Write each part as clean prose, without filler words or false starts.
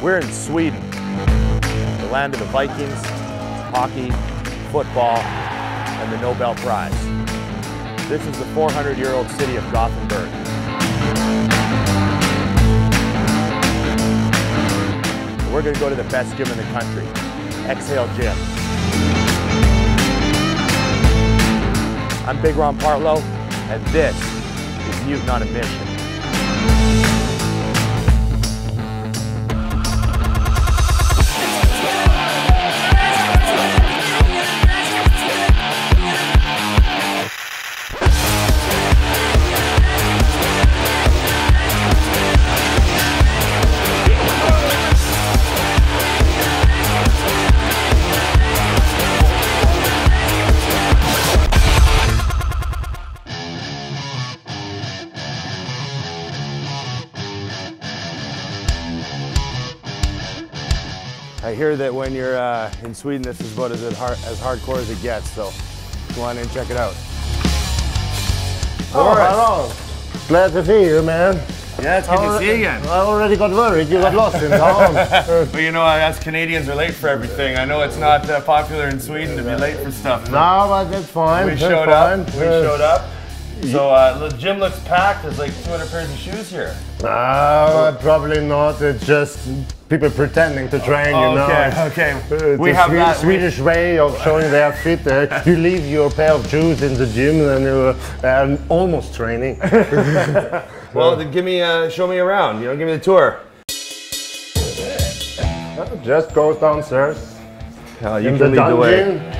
We're in Sweden, the land of the Vikings, hockey, football, and the Nobel Prize. This is the 400-year-old city of Gothenburg. We're going to go to the best gym in the country, Exhale Gym. I'm Big Ron Partlow, and this is Mutant On A Mission. I hear that when you're in Sweden, this is about as hardcore as it gets, so go on in and check it out. Oh, hello. Glad to see you, man. Yeah, it's good to see you again. I already got worried you got lost in town. But you know, us Canadians are late for everything. I know it's not popular in Sweden to be late for stuff. No, but that's fine. We showed up. We showed up. So the gym looks packed. There's like 200 pairs of shoes here. No, probably not. It's just people pretending to train, you know. Okay. It's We have that Swedish way of showing they are fit. You leave your pair of shoes in the gym and you're almost training. Well, then show me around. You know, give me the tour. Just goes downstairs. You can lead the way.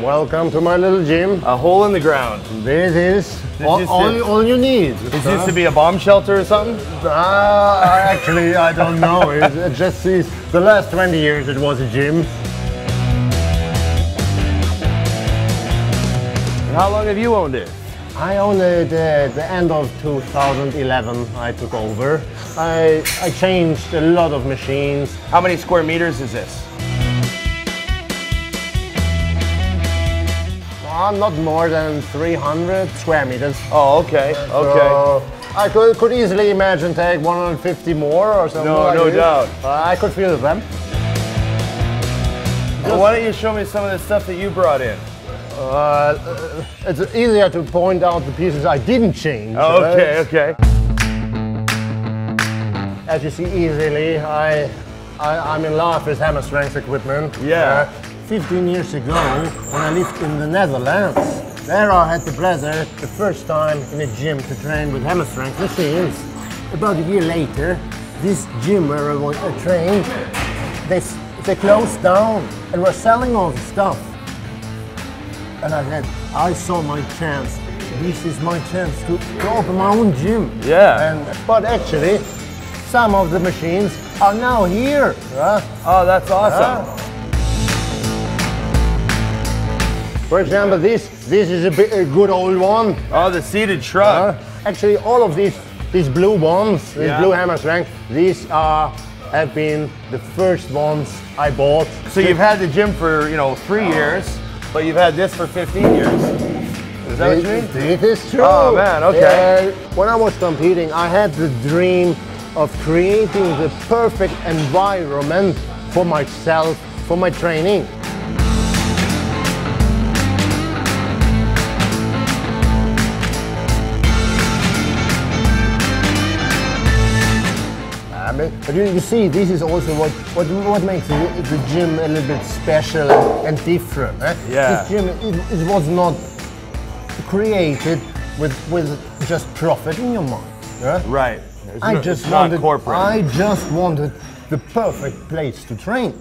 Welcome to my little gym. A hole in the ground. This is all you need. Is this to be a bomb shelter or something? Actually, I don't know. It just sees the last 20 years it was a gym. And how long have you owned it? I owned it at the end of 2011. I took over. I changed a lot of machines. How many square meters is this? Not more than 300 square meters. Oh, okay. So I could easily imagine take 150 more or something. No doubt. I could feel them. Well, why don't you show me some of the stuff that you brought in? It's easier to point out the pieces I didn't change. Oh, okay. As you see easily, I'm in love with hammer strength equipment. Yeah. 15 years ago, when I lived in the Netherlands, there I had the pleasure, the first time in a gym to train with hammer strength machines. About a year later, this gym where I trained, they closed down and were selling all the stuff. And I saw my chance. This is my chance to open my own gym. Yeah. But actually, some of the machines are now here. Oh, that's awesome. For example, this is a good old one. Oh, the seated truck. Actually, all of these blue ones, these blue hammer strength, these have been the first ones I bought. So you've had the gym for 3 years, but you've had this for 15 years. Is that what you mean? It is true. Oh man, okay. When I was competing, I had the dream of creating the perfect environment for myself, for my training. But you see, this is also what makes the gym a little bit special and different. Yeah. This gym it was not created with just profit in your mind. Right. I just wanted the perfect place to train.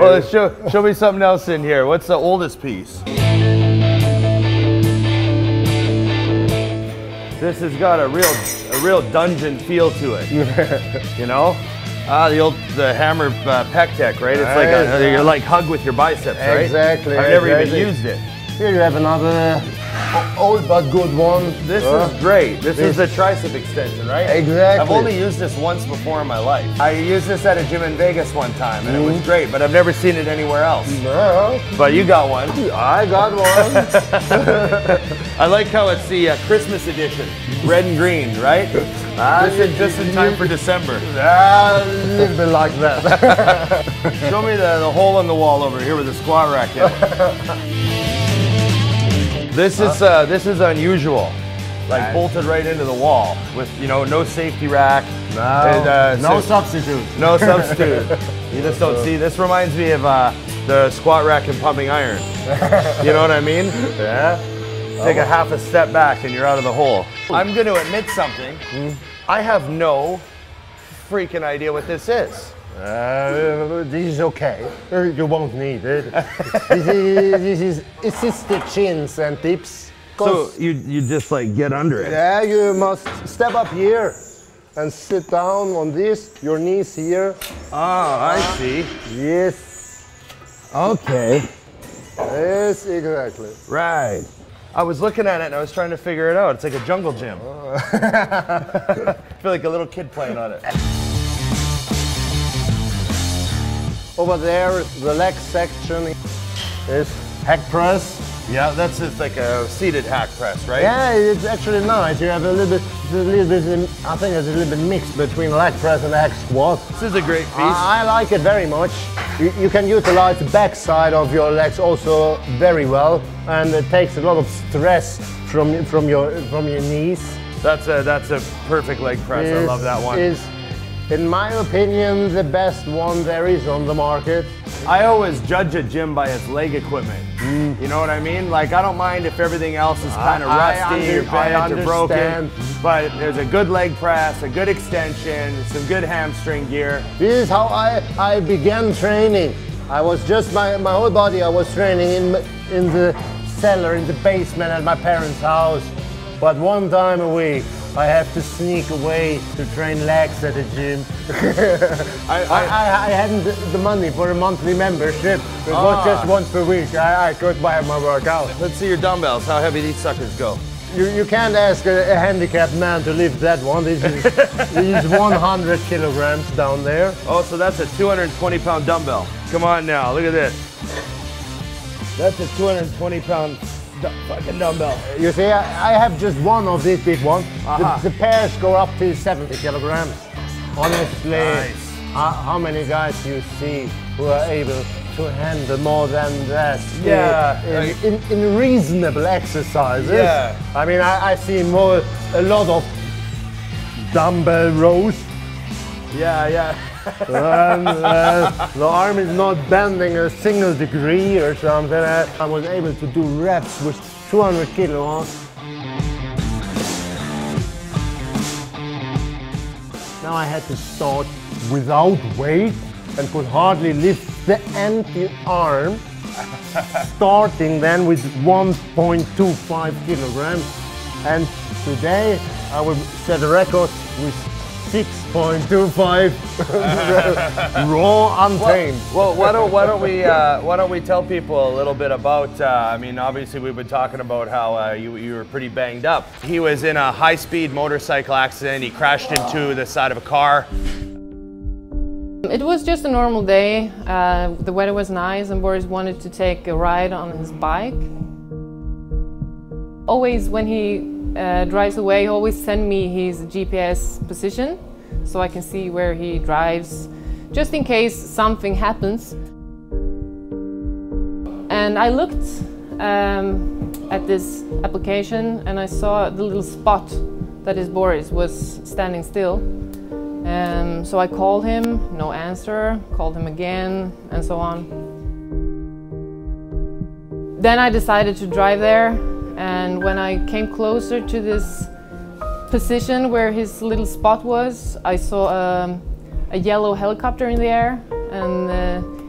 Well, show me something else in here. What's the oldest piece? This has got a real dungeon feel to it. You know? The hammer pec tech, right? It's like you're like hug with your biceps, right? Exactly. I've never even used it. Here you have another old but good one. This is great. This is the tricep extension, right? Exactly. I've only used this once before in my life. I used this at a gym in Vegas one time, and it was great, but I've never seen it anywhere else. No. But you got one. I got one. I like how it's the Christmas edition, red and green, right? Just in time for December. A little bit like that. Show me the hole in the wall over here with the squat rack in. This is unusual, like bolted right into the wall with no safety rack. No substitute. No substitute. You just don't see. This reminds me of the squat rack and pumping iron. You know what I mean? Yeah. Take a half a step back and you're out of the hole. I'm going to admit something. I have no freaking idea what this is. This is okay. You won't need it. This is assisted chins and dips. So you just like get under it. Yeah, you must step up here and sit down on this. Your knees here. Ah, I see. Yes. Okay. Yes, exactly. Right. I was looking at it and I was trying to figure it out. It's like a jungle gym. I feel like a little kid playing on it. Over there, the leg section is hack press. Yeah, that's just like a seated hack press, right? Yeah, it's actually nice. You have a little bit, I think it's a little bit mixed between leg press and hack squat. This is a great piece. I like it very much. You can utilize the back side of your legs also very well, and it takes a lot of stress from your knees. That's a perfect leg press. I love that one. Is, in my opinion, the best one there is on the market. I always judge a gym by its leg equipment. You know what I mean? Like, I don't mind if everything else is kind of rusty or bent or broken, but there's a good leg press, a good extension, some good hamstring gear. This is how I began training. I was just, my whole body I was training in the cellar, in the basement at my parents' house. But one time a week, I have to sneak away to train legs at the gym. I hadn't the money for a monthly membership. It was just once per week. I could buy my workout. Let's see your dumbbells. How heavy these suckers go? You can't ask a handicapped man to lift that one. This is 100 kilograms down there. Oh, so that's a 220-pound dumbbell. Come on now, look at this. That's a 220-pound fucking dumbbell. You see, I have just one of these big ones. The pairs go up to 70 kilograms. Honestly, nice. How many guys do you see who are able to handle more than that? Yeah. In reasonable exercises. Yeah. I mean, I see a lot of dumbbell rows. Yeah. And the arm is not bending a single degree or something. I was able to do reps with 200 kilos. Now I had to start without weight and could hardly lift the empty arm. Starting then with 1.25 kilograms. And today I will set a record with 6.25 raw untamed. Well, why don't we tell people a little bit about? I mean, obviously we've been talking about how you were pretty banged up. He was in a high-speed motorcycle accident. He crashed into the side of a car. It was just a normal day. The weather was nice, and Boris wanted to take a ride on his bike. Always when he drives away, he always sends me his GPS position so I can see where he drives, just in case something happens. And I looked at this application and I saw the little spot that is Boris was standing still. So I called him, no answer, called him again, and so on. Then I decided to drive there. And when I came closer to this position where his little spot was, I saw a yellow helicopter in the air. And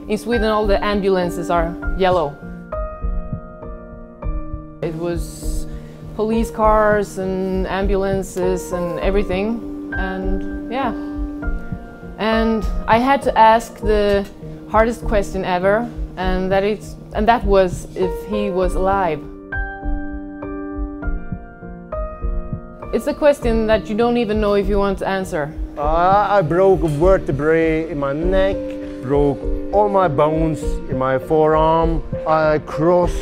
in Sweden, all the ambulances are yellow. It was police cars and ambulances and everything. And yeah. And I had to ask the hardest question ever, and that was if he was alive. It's a question that you don't even know if you want to answer. I broke vertebrae in my neck, broke all my bones in my forearm. I crossed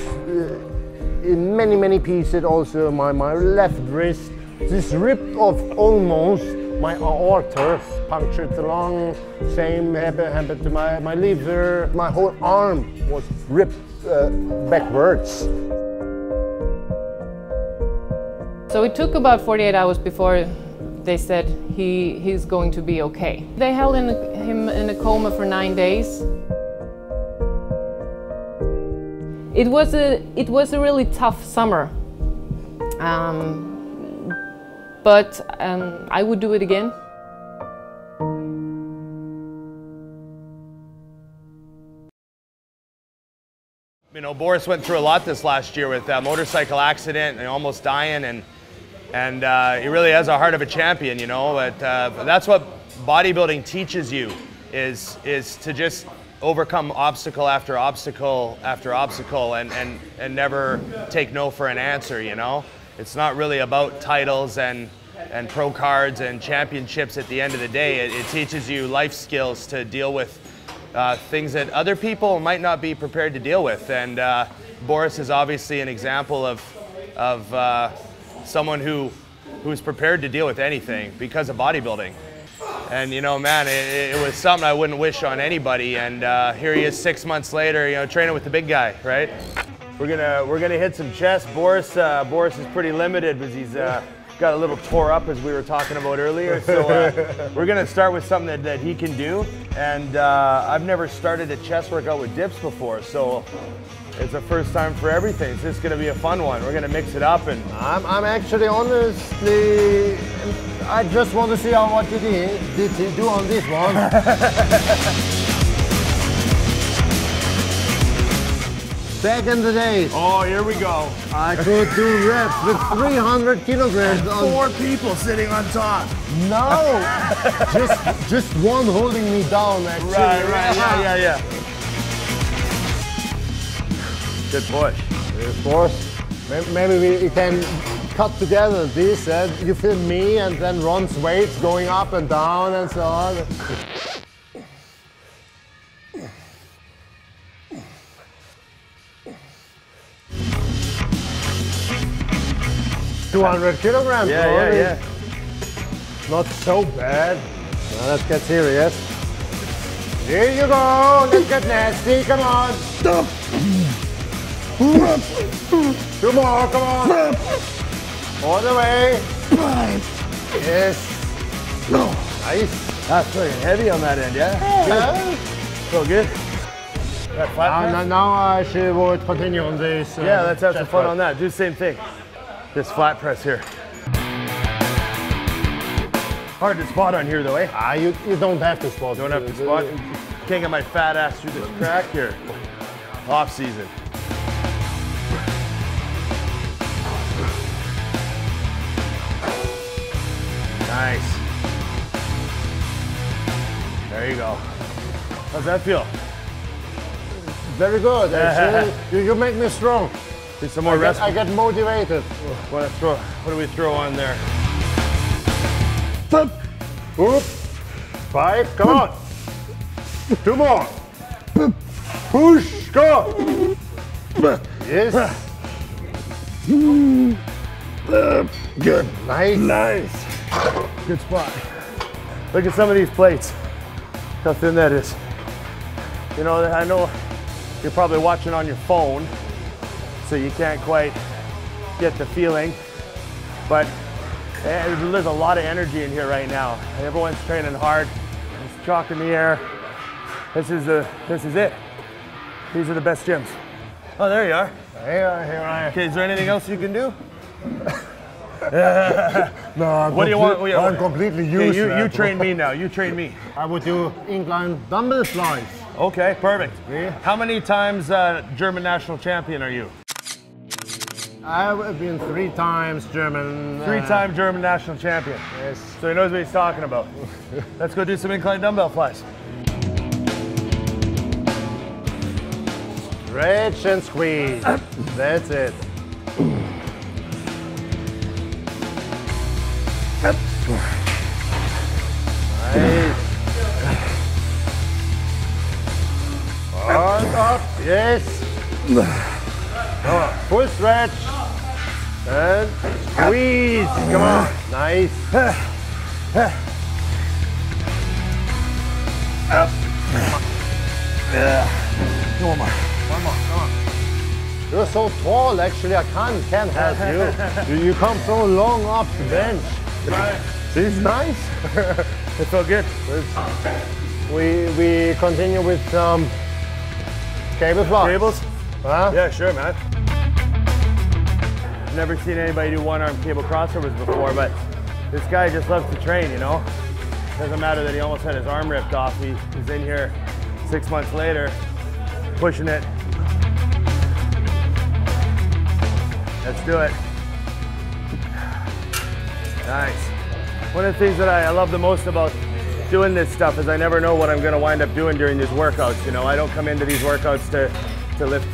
in many pieces also my left wrist. This ripped off almost my aorta, punctured the lung. Same happened to my liver. My whole arm was ripped backwards. So it took about 48 hours before they said he's going to be okay. They held him in a coma for 9 days. It was a really tough summer, but I would do it again. You know, Boris went through a lot this last year with a motorcycle accident and almost dying, and he really has a heart of a champion, you know. But that's what bodybuilding teaches you, is to just overcome obstacle after obstacle after obstacle, and never take no for an answer, you know. It's not really about titles and pro cards and championships at the end of the day. It teaches you life skills to deal with things that other people might not be prepared to deal with. And Boris is obviously an example of someone who's prepared to deal with anything because of bodybuilding. And you know, man, it was something I wouldn't wish on anybody. And here he is 6 months later, you know, training with the big guy, right? We're gonna hit some chest. Boris is pretty limited because he's got a little tore up, as we were talking about earlier. So we're gonna start with something that he can do. And I've never started a chest workout with dips before, so it's a first time for everything. So this is gonna be a fun one. We're gonna mix it up, and I'm actually honestly, I just want to see what did he do on this one. Back in the days. Oh, here we go. I could do reps with 300 kilograms. And 4 people sitting on top. No, just one holding me down, actually. Right, yeah. Good push. Of course. Maybe we can cut together this, you film me and then Ron's weights going up and down and so on. 200 kilograms. Yeah. Not so bad. Now let's get serious. Here you go. Let's get nasty. Come on. 2 more. Come on. All the way. Yes. Nice. That's pretty heavy on that end, yeah? So good. That flat now I should continue on this. Yeah, let's have some fun on that. Do the same thing. This flat press here. Hard to spot on here though, eh? You don't have to spot. Don't have to spot. Can't get my fat ass through this crack here. Off season. Nice. There you go. How's that feel? Very good, actually. You make me strong. Need some more rest. I get motivated. What do we throw on there? Oop. 5, come on. 2 more. Push, go. Yes. Good. Nice. Good spot. Look at some of these plates. How thin that is. You know, I know you're probably watching on your phone, so you can't quite get the feeling, but there's a lot of energy in here right now. Everyone's training hard. There's chalk in the air. This is it. These are the best gyms. Oh, there you are. Here I am. Okay, is there anything else you can do? No, what do you want? I'm completely useless. Okay, you train me now. You train me. I would do incline dumbbell flies. Okay, perfect. Yeah. How many times German national champion are you? I've been 3 times German. 3-time German national champion. Yes. So he knows what he's talking about. Let's go do some incline dumbbell flies. Stretch and squeeze. That's it. Nice. Arms up, yes. Come on, full stretch. And squeeze, come on. Nice. Up. One more, come on. You're so tall, actually, I can't help you. You come so long up the bench. This is nice. It felt good. We continue with some cable floss. Cables? Huh? Yeah, sure, man. I've never seen anybody do one-arm cable crossovers before, but this guy just loves to train, you know? Doesn't matter that he almost had his arm ripped off. He's in here 6 months later, pushing it. Let's do it. Nice. One of the things that I love the most about doing this stuff is I never know what I'm going to wind up doing during these workouts. You know, I don't come into these workouts to lift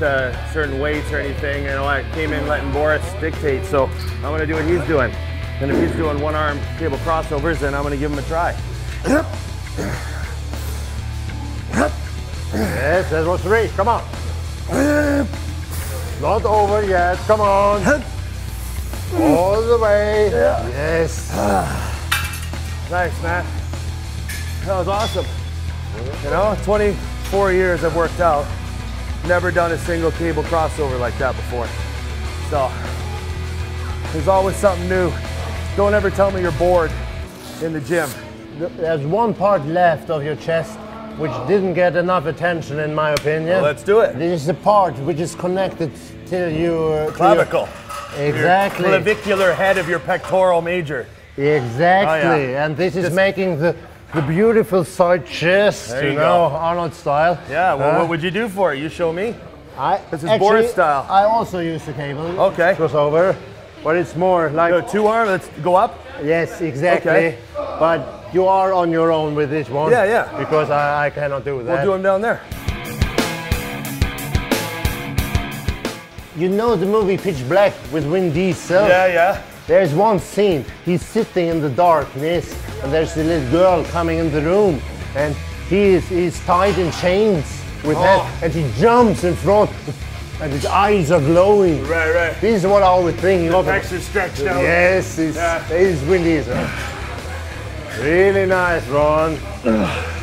certain weights or anything. You know, I came in letting Boris dictate, so I'm going to do what he's doing. And if he's doing one-arm cable crossovers, then I'm going to give him a try. Yes, that was 3. Come on. Not over yet. Come on. All the way. Yes. Nice, man. That was awesome. You know, 24 years I've worked out. Never done a single cable crossover like that before. So, there's always something new. Don't ever tell me you're bored in the gym. There's one part left of your chest which didn't get enough attention, in my opinion. Well, let's do it. This is the part which is connected to you. Clavicle. Exactly. Your clavicular head of your pectoral major. Exactly. Oh, yeah. And this is making the beautiful side chest, there you know, go. Arnold style. Yeah, well, what would you do for it? You show me. This is actually, Boris style. I also use the cable. Okay. Crossover, but it's more like... Go 2-arm, let's go up? Yes, exactly. Okay. But you are on your own with this one. Yeah, yeah. Because I cannot do that. We'll do them down there. You know the movie Pitch Black with Vin Diesel? Yeah, yeah. There's one scene, he's sitting in the darkness and there's a little girl coming in the room and he's tied in chains with that and he jumps in front and his eyes are glowing. Right, right. This is what I always think. The pecs are stretched out. Yes, he's Vin Diesel. Really nice, Ron.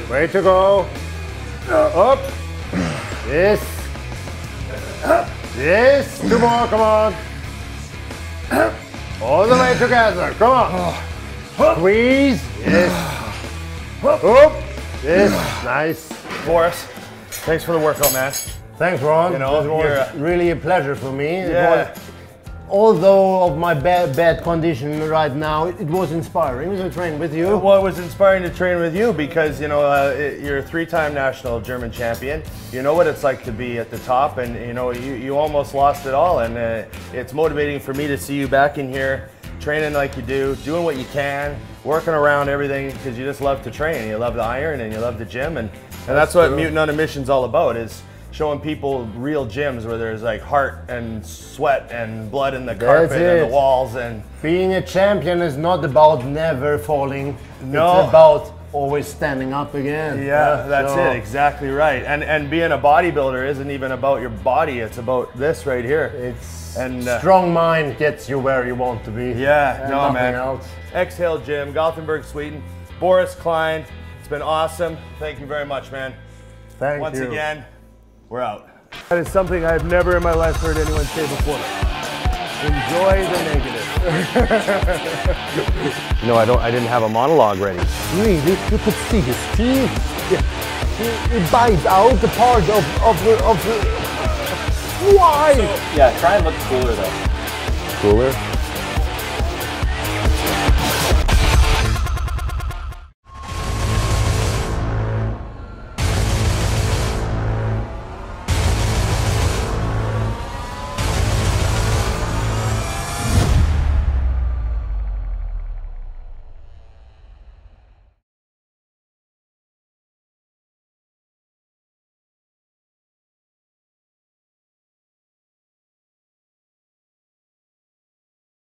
Way to go. Up. Yes. Yes, 2 more, come on. All the way together, come on. Squeeze, yes. Up, yes, nice. Boris, thanks for the workout, man. Thanks, Ron. You know, it was really a pleasure for me. Yeah. Although of my bad condition right now, it was inspiring to train with you. Well, it was inspiring to train with you because, you know, you're a 3-time national German champion. You know what it's like to be at the top, and, you know, you almost lost it all. And it's motivating for me to see you back in here, training like you do, doing what you can, working around everything because you just love to train. You love the iron and you love the gym. And that's what Mutant On A Mission's all about, is showing people real gyms where there's like heart and sweat and blood in the carpet and the walls. And being a champion is not about never falling. No. It's about always standing up again. Yeah, that's it. Exactly right. And being a bodybuilder isn't even about your body. It's about this right here. It's strong mind gets you where you want to be. Yeah, no, man. Else. Exhale Gym, Gothenburg, Sweden. Boris Kleine. It's been awesome. Thank you very much, man. Thank you. Once again, we're out. That is something I've never in my life heard anyone say before. Enjoy the negative. No, I didn't have a monologue ready. Really? You could see his teeth. Yeah. It bites out the part of the... Why? So, yeah, try and look cooler though. Cooler?